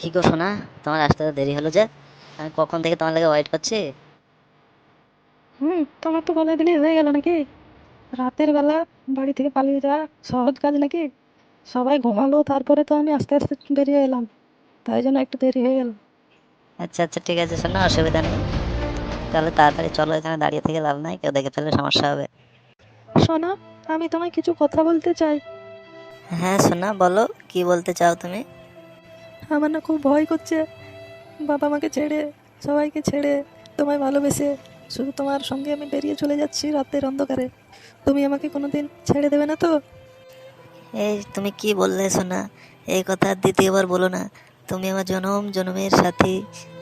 কি গো শোনা, তোমার আসতে তো দেরি হলো যে? আমি কখন থেকে তোমার লাগে ওয়েট করছি। তোমার তো বলে দিলে হয়ে গেল নাকি? রাতের বেলা বাড়ি থেকে পালিয়ে যাওয়া সহজ কাজ নাকি? সবাই ঘুমালো, তারপরে তো আমি আস্তে আস্তে বেরিয়ে এলাম, তাই জন্য একটু দেরি হয়ে গেল। আচ্ছা আচ্ছা, ঠিক আছে, শোনো, অসুবিধা নেই। তাহলে তাড়াতাড়ি চলো, এখানে দাঁড়িয়ে থেকে লাভ নাই, কেউ দেখে ফেললে সমস্যা হবে। শোনো, আমি তোমায় কিছু কথা বলতে চাই। হ্যাঁ শোনা, বলো, কি বলতে চাও তুমি? আমার না খুব ভয় করছে, বাবা মাকে ছেড়ে, সবাইকে ছেড়ে, তোমায় ভালোবেসে শুধু তোমার সঙ্গে আমি বেরিয়ে চলে যাচ্ছি রাতের অন্ধকারে। তুমি আমাকে কোনোদিন ছেড়ে দেবে না তো? এই তুমি কি বললে শোনা? এই কথা আর দ্বিতীয়বার বলো না। তুমি আমার জনম জনমের সাথী,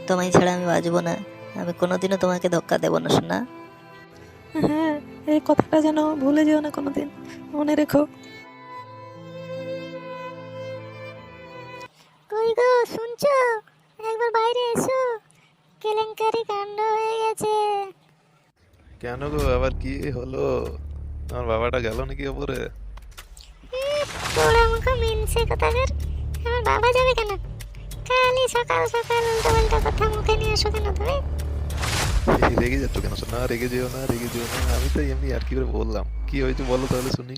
তোমায় ছাড়া আমি বাঁচবো না। আমি কোনোদিনও তোমাকে ধোক্কা দেবো না শোনা। হ্যাঁ, এই কথাটা যেন ভুলে যেও না কোনোদিন, মনে রেখো। কই গো, শুনছো? একবার বাইরে এসো, কেলেঙ্কারি কাণ্ড হয়ে গেছে। কেন গো, আবার কি হলো? আমার বাবাটা গেল নাকি ওপরে? পোড়া মুখো মিনছে কোথাকার। আমার বাবা যাবে কেন? খালি সকাল সকাল উল্টো পাল্টা কথা মুখে নিয়ে আসো কেন তুমি? রেগে যাচ্ছ কেন? না রেগে যেও না, রেগে যেও না, আমি তো এমনি আর কি করে বললাম। কি হয়েছে বলো তাহলে শুনি।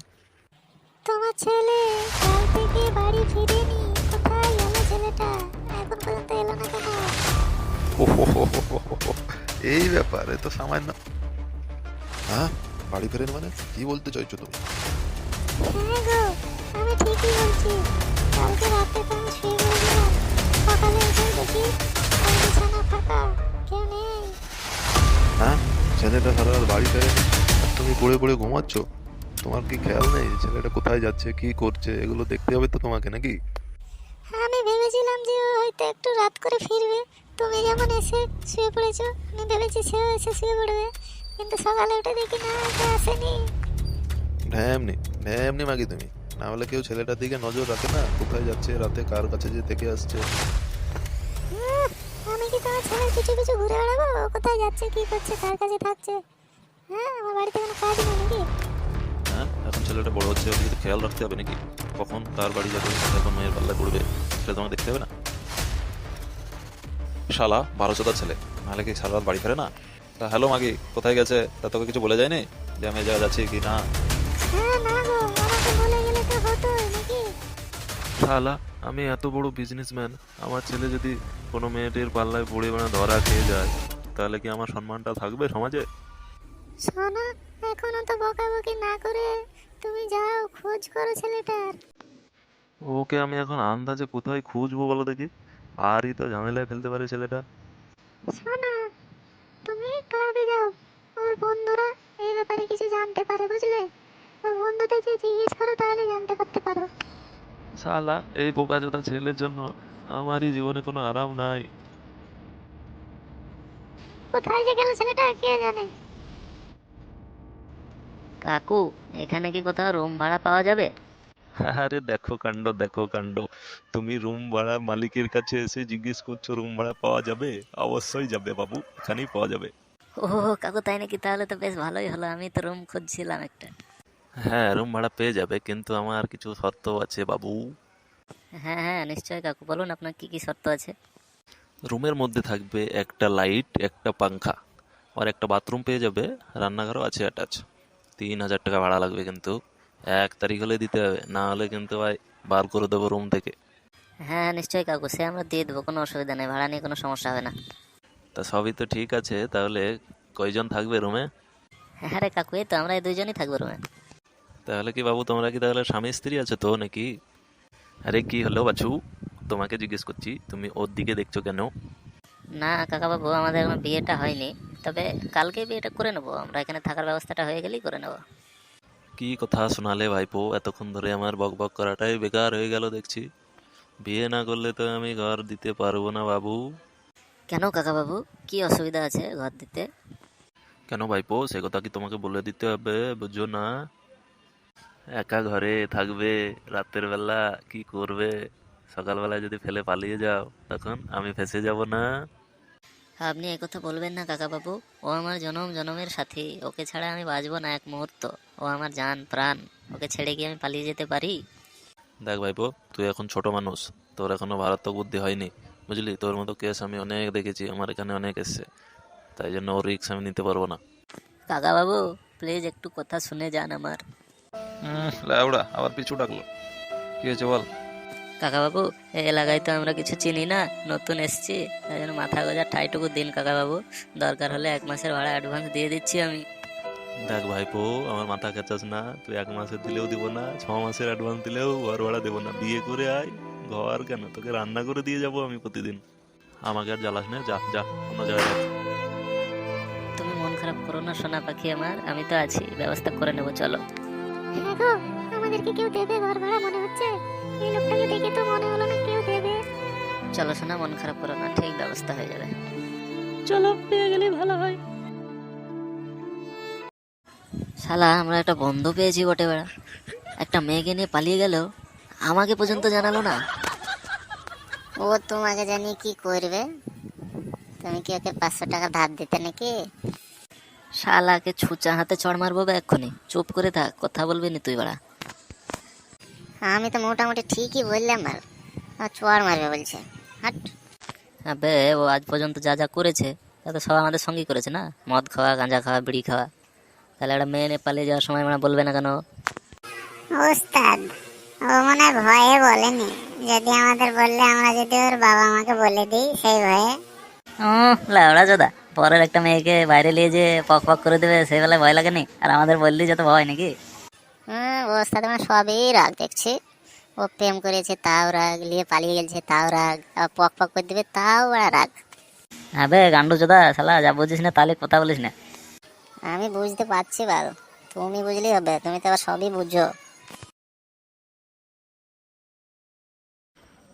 তোমার ছেলে কাল থেকে বাড়ি ফিরেনি। কোথায় গেল ছেলেটা? এখন পর্যন্ত এলো না কেন? ও হো হো হো হো হো হো। এই ব্যাপারে তো সামান্য। হ্যাঁ, বাড়ি ফেরেন মানে কি বলতে চাইছো তুমি? হ্যাঁ গো, আমি ঠিকই বলছি। কালকে রাতে তো আমি শুয়ে পড়েছিলাম, সকালে উঠে দেখি আর বিছানা ফাঁকা, কেউ নেই। হ্যাঁ, ছেলেটা সারা রাত বাড়ি ফেরেনি আর তুমি পড়ে পড়ে ঘুমাচ্ছ? তোমার কি খেয়াল নেই ছেলেটা কোথায় যাচ্ছে, কি করছে? এগুলো দেখতে হবে তো তোমাকে, নাকি? আমি ভেবেছিলাম যে ও হয়তো একটু রাত করে ফিরবে। তুমি যেমন এসে শুয়ে পড়েছো, আমি ভেবেছি সেও এসে শুয়ে পড়বে, কিন্তু সকালে উঠে দেখি না, ও আসেনি। ঢ্যামনি, ঢ্যামনি মাগি তুমি। না হলে কেউ ছেলেটার দিকে নজর রাখে না? কোথায় যাচ্ছে, রাতে কার কাছে যে থেকে আসছে? উহ, আমি কি তোমার ছেলের পিছু পিছু ঘুরে বেড়াবো? ও কোথায় যাচ্ছে, কি করছে, কার কাছে থাকছে? হ্যাঁ, আমার বাড়িতে কোনো কাজ নেই নাকি? হ্যাঁ, এখন ছেলেটা বড় হচ্ছে, ওকে যদি খেয়াল রাখতে হবে নাকি? কখন কার বাড়ি যাবে, কখন মেয়ের পাল্লায় পড়বে, সেটা তোমাকে দেখতে হবে না? শালা 12 ছেলে, নাহলে কি সারা রাত বাড়ি ফেরে না? তা হ্যালো মাগি, কোথায় গেছে? তা তোকে কিছু বলে যায়নি যে আমি এই জায়গায় যাচ্ছি কি না? হ্যাঁ না গো, আমাকে বলে গেলে তো হতোই নাকি? শালা, আমি এত বড় বিজনেসম্যান, আমার ছেলে যদি কোনো মেয়েটির পাল্লায় পড়ে মানে ধরা খেয়ে যায়, তাহলে কি আমার সম্মানটা থাকবে সমাজে? শোনো, এখনো তো বকাবকি না করে তুমি যাও, খোঁজ করো ছেলেটার। ওকে আমি এখন আন্দাজে কোথায় খুঁজবো বলো দেখি? আরই তো ঝামেলায় ফেলতে পারে ছেলেটা। শোনো, তুমি ক্লাবে যাও, ওর বন্ধুরা এই ব্যাপারে কিছু জানতে পারে, বুঝলে? ওর বন্ধুদেরকে জিজ্ঞেস করো, তাহলে জানতে পারতে পারো। শালা, এই বোকাচোদা ছেলের জন্য আমারই জীবনে কোনো আরাম নাই। কোথায় যে গেল ছেলেটা কে জানে। কাকু, এখানে কি কোথাও রুম ভাড়া পাওয়া যাবে? আরে দেখো কাণ্ড, দেখো কাণ্ড! তুমি রুম ভাড়া মালিকের কাছে এসে জিজ্ঞেস করছো রুম ভাড়া পাওয়া যাবে? অবশ্যই যাবে বাবু, এখানেই পাওয়া যাবে। ও কাকু, তাই নাকি? তাহলে তো বেশ ভালোই হলো, আমি তো রুম খুঁজছিলাম একটা। হ্যাঁ, রুম ভাড়া পেয়ে যাবে, কিন্তু আমার কিছু শর্ত আছে বাবু। হ্যাঁ হ্যাঁ, নিশ্চয়ই কাকু, বলুন আপনার কি কি শর্ত আছে। রুমের মধ্যে থাকবে একটা লাইট, একটা পাংখা, আর একটা বাথরুম পেয়ে যাবে, রান্নাঘরও আছে অ্যাটাচ। 3,000 টাকা ভাড়া লাগবে, কিন্তু 1 তারিখ হলে দিতে হবে, না হলে কিন্তু ভাই বার করে দেবো রুম থেকে। হ্যাঁ নিশ্চয়ই কাকু, সে আমরা দিয়ে দেবো, কোনো অসুবিধা নেই, ভাড়া নিয়ে কোনো সমস্যা হবে না। তা সবই তো ঠিক আছে, তাহলে কয়জন থাকবে রুমে? হ্যাঁ রে কাকু, এই তো আমরা এই দুইজনই থাকবো রুমে। তাহলে কি বাবু, তোমরা কি তাহলে স্বামী স্ত্রী আছে তো নাকি? আরে কি হলো বাছু, তোমাকে জিজ্ঞেস করছি, তুমি ওর দিকে দেখছো কেন? না কাকা বাবু, আমাদের এখনো বিয়েটা হয়নি, তবে কালকে বিয়েটা করে নেবো আমরা, এখানে থাকার ব্যবস্থাটা হয়ে গেলেই করে নেবো। কি কথা শোনালে ভাইপো, এতক্ষণ ধরে আমার বক বক করাটাই বেকার হয়ে গেল দেখছি। বিয়ে না করলে তো আমি ঘর দিতে পারবো না বাবু। কেন কাকা বাবু, কি অসুবিধা আছে ঘর দিতে? কেন ভাইপো, সে কথা কি তোমাকে বলে দিতে হবে, বুঝছো না? একা ঘরে থাকবে, রাতের বেলা কি করবে? সকালবেলায় যদি ফেলে পালিয়ে যাও, তখন আমি ফেঁসে যাব না? আপনি একথা বলবেন না কাকা বাবু, ও আমার জনম জনমের সাথী, ওকে ছাড়া আমি বাঁচবো না এক মুহূর্ত। ও আমার জান প্রাণ, ওকে ছেড়ে গিয়ে আমি পালিয়ে যেতে পারি? দেখ ভাইপো, তুই এখন ছোট মানুষ, তোর এখনো মারাত্মক বুদ্ধি হয়নি। বুঝলি, তোর মতো কেস আমি অনেক দেখেছি, আমার এখানে অনেক এসছে, তাই জন্য ওর রিস্ক আমি নিতে পারবো না। কাকা বাবু প্লিজ একটু কথা শুনে যান আমার। লাউড়া আবার পিছু ডাকলো, কি হয়েছে বল? কাকা বাবু এই এলাকায় তো আমরা কিছু চিনি না, নতুন এসছি, তাই জন্য মাথা গোজার ঠাইটুকু দিন কাকা বাবু, দরকার হলে 1 মাসের ভাড়া অ্যাডভান্স দিয়ে দিচ্ছি আমি। দেখ ভাইপো, আমার মাথা খেঁচাস না, তুই 1 মাসের দিলেও দিব না, 6 মাসের অ্যাডভান্স দিলেও ঘর ভাড়া দেবো না। বিয়ে করে আয়, ঘর কেন, তোকে রান্না করে দিয়ে যাবো আমি প্রতিদিন। আমাকে আর জ্বালাস না, যা যা অন্য জায়গায় যা। তুমি মন খারাপ করো না সোনা পাখি আমার, আমি তো আছি, ব্যবস্থা করে নেবো, চলো। হ্যাঁ গো, আমাদেরকে কেউ দেবে ঘর ভাড়া মনে হচ্ছে? এই লোকটাকে দেখে তো মনে হলো না কেউ দেবে। চলো সোনা, মন খারাপ করো না, ঠিক ব্যবস্থা হয়ে যাবে। চলো, পেয়ে গেলেই ভালো হয়। শালা আমরা একটা বন্ধু পেয়েছি বটে বেড়া, একটা মেয়েকে নিয়ে পালিয়ে গেল, আমাকে পর্যন্ত জানালো না। ও তোমাকে জানি কি করবে? তুমি কি ওকে 500 টাকা ধার দিতে নাকি? শালাকে ছুঁচা হাতে চড় মারবো বে এক্ষুনি, চুপ করে থাক, কথা বলবি না তুই বেড়া। আমি তো মোটামুটি ঠিকই বললাম, আর চোয়ার মারবে বলছে। হাট। বে ও আজ পর্যন্ত যা যা করেছে তা তো সব আমাদের সঙ্গেই করেছে না, মদ খাওয়া, গাঁজা খাওয়া, বিড়ি খাওয়া, তাহলে একটা মেয়ে নিয়ে পালিয়ে যাওয়ার সময় মানে বলবে না কেন? ওস্তাদ, ও মনে হয় ভয়ে বলেনি, যদি আমাদের বললে আমরা যদি ওর বাবা মাকে বলে দিই সেই ভয়ে। লাউড়া চোদা, পরের একটা মেয়েকে বাইরে নিয়ে যে পক পক করে দেবে সেই বেলায় ভয় লাগেনি, আর আমাদের বললি যত ভয় নাকি? ওস্তাদ মানে সবই রাগ দেখছি। ও প্রেম করেছে তাও রাগ, নিয়ে পালিয়ে গেছে তাও রাগ, আবার পক পক করে দিবে তাও ওরা রাগ। বে গান্ডু চোদা, শালা যা বুঝিস না তাহলে কথা বলিস না। আমি বুঝতে পারছি বাল, তুমি বুঝলেই হবে, তুমি তো আবার সবই বুঝো।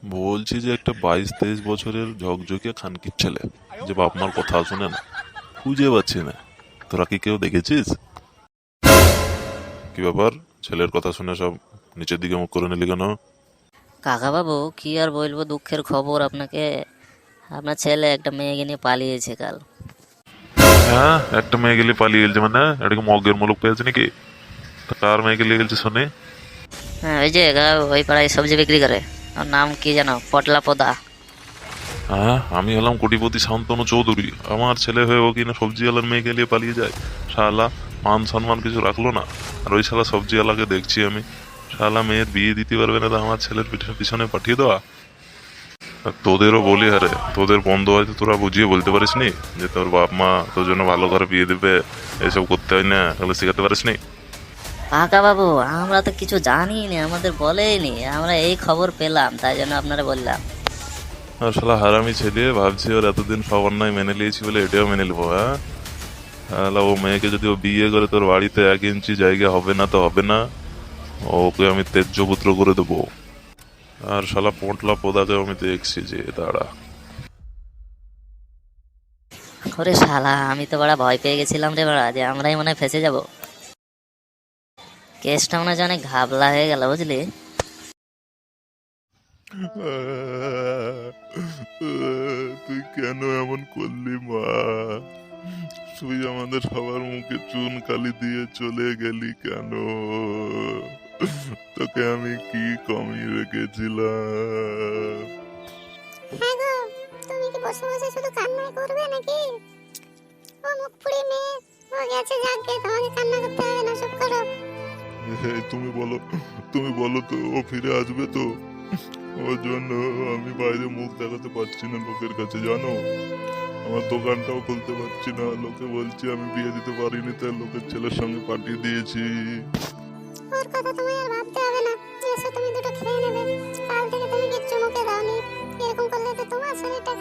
বলছি যে একটা 22-23 বছরের ঝকঝকে খানকির ছেলে, যে বাপ মার কথা শুনে না, খুঁজে পাচ্ছি না। তোরা কি কেউ দেখেছিস? কি ব্যাপার, ছেলের কথা শুনে সব নিচের দিকে মুখ করে নিলি কেন? কাকা বাবু কি আর বলবো, দুঃখের খবর আপনাকে, আপনার ছেলে একটা মেয়েকে নিয়ে পালিয়েছে কাল। হ্যাঁ, একটা মেয়ে গেলে পালিয়ে গেছে মানে? এটা কি মগের মুলুক পেয়েছে নাকি? তা কার মেয়ে গেলে গেছে শুনে? হ্যাঁ ওই যে ওই পাড়ায় সবজি বিক্রি করে, ওর নাম কি জানো, পটলা পোদা। হ্যাঁ, আমি হলাম কোটিপতি শান্তনু চৌধুরী, আমার ছেলে হয়ে ও কিনা সবজিওয়ালার মেয়ে গেলে পালিয়ে যায়? শালা মান সম্মান কিছু রাখলো না। আর ওই শালা সবজিওয়ালাকে দেখছি আমি, শালা মেয়ের বিয়ে দিতে পারবে না, তা আমার ছেলের পিছনে পাঠিয়ে দেওয়া। আর তোদেরও বলি, আরে তোদের বন্ধু হয়তো তোরা বুঝিয়ে বলতে পারিস নি যে তোর বাপ মা তোর জন্য ভালো ঘরে বিয়ে দেবে, এসব করতে হয় না, এগুলো শেখাতে পারিস নি? কাকা বাবু আমরা তো কিছু জানি না, আমাদের বলেইনি, আমরা এই খবর পেলাম তাই জন্য আপনারা বললাম। আর শালা হারামি ছেলে, ভাবছি ওর এতদিন সব অন্যায় মেনে নিয়েছি বলে এটাও মেনে নেবো। হ্যাঁ, শালা ও মেয়েকে যদি ও বিয়ে করে তোর বাড়িতে 1 ইঞ্চি জায়গা হবে না তো হবে না, ওকে আমি তেজ্যপুত্র করে দেবো। আর শালা পোঁটলা পোদাকে আমি দেখছি, যে দাঁড়া। ওরে শালা, আমি তো বড় ভয় পেয়ে গেছিলাম রে বড়া, যে আমরাই মনে হয় ফেসে যাব। কেসটা মনে হয় অনেক ঘাবলা হয়ে গেল বুঝলি। তুই কেন এমন করলি মা? তুই আমাদের সবার মুখে চুন কালি দিয়ে চলে গেলি কেন? তোকে আমি কি কমি রেখেছিলাম? হ্যাঁ গো, তুমি কি বসে বসে শুধু কান্নাই করবে নাকি? ও মুখ পুড়ে মেয়ে, ও গেছে যাকে, তোমাকে কান্না করতে হবে না, সব করো। তুমি বলো তো, ও ফিরে আসবে তো? ওর জন্য আমি বাইরে মুখ দেখাতে পারছি না লোকের কাছে, জানো? আমার দোকানটাও খুলতে পারছি না, লোকে বলছে আমি বিয়ে দিতে পারিনি, তাই লোকের ছেলের সঙ্গে পাঠিয়ে দিয়েছি। ওর কথা তুমি আর ভাবতে হবে না, এসো তুমি দুটো খেয়ে নেবে, কাল থেকে তুমি কিচ্ছু মুখে দাওনি, এরকম করলে তো তোমার শরীরটা